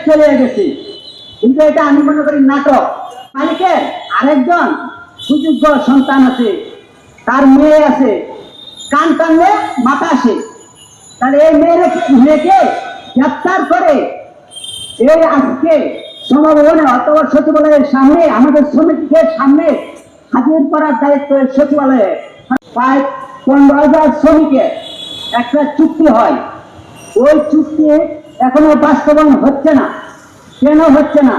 চলে গেছে, কিন্তু এটা আমি মনে করি নাটক। মালিকের আরেকজন সুযোগ্য সন্তান আছে, তার মেয়ে আছে, কান টানলে মাথা আসে। তাহলে এই মেয়েকে গ্রেপ্তার করে এই আজকে সমাবেশনে অথবা সচিবালয়ের সামনে, আমাদের সমিতির সামনে হাজির করার দায়িত্ব সচিবালয়ে। প্রায় 15,000 শ্রমিকের একটা চুক্তি হয়, ওই চুক্তি এখনো বাস্তবায়ন হচ্ছে না। কেন হচ্ছে না?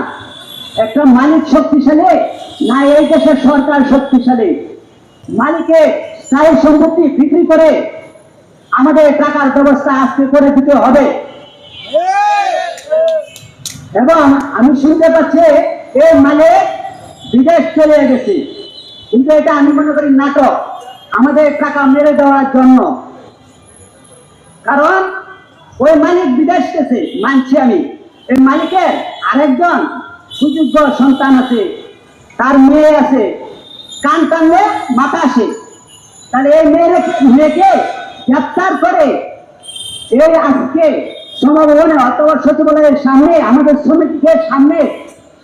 একটা মালিক শক্তিশালী না এই দেশের সরকার শক্তিশালী? মালিকের স্থায়ী সম্পত্তি বিক্রি করে আমাদের টাকার ব্যবস্থা আজকে করে দিতে হবে। এবং আমি শুনতে পাচ্ছি এই মালিক বিদেশ চলে গেছে, কিন্তু এটা আমি মনে করি নাটক, আমাদের টাকা মেরে দেওয়ার জন্য। কারণ ওই মালিক বিদেশ গেছে মানছি আমি, এই মালিকের আরেকজন সুযোগ্য সন্তান আছে, তার মেয়ে আছে, কান টানলে মাথা আসে। তাহলে এই মেয়েকে গ্রেপ্তার করে এই আজকে সমাবেশনে অথবা সচিবালয়ের সামনে, আমাদের সমিতির সামনে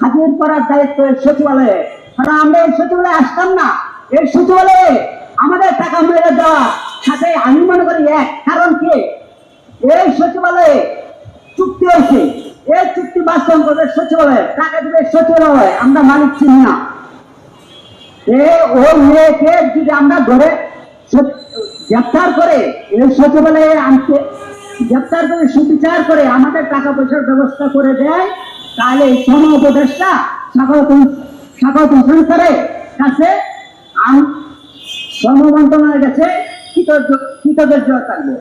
হাজির করার দায়িত্ব সচিবালয়ে। কারণ আমরা এই সচিবালয়ে আসতাম না, এই সচিবালয়ে আমাদের টাকা মেরে দেওয়া সাথে আমি মনে করি এক। কারণ কি? এই সচিবালয়ে চুক্তি হয়েছে, এই চুক্তি বাস্তবায়ন করবে সচিবালয়ে, টাকা দেবে সচিবালয়ে, আমরা মালিক চিনি না। ওই মেয়েকে যদি আমরা ধরে গ্রেপ্তার করে এই সচিবালয়ে আনতে, গ্রেপ্তার করে সুবিচার করে আমাদের টাকা পয়সার ব্যবস্থা করে দেয়, তাহলে এই শ্রম উপদেষ্টা স্বাগত সরকারের কাছে শ্রম মন্ত্রণালয়ের কাছে কৃতজ্ঞ থাকবে।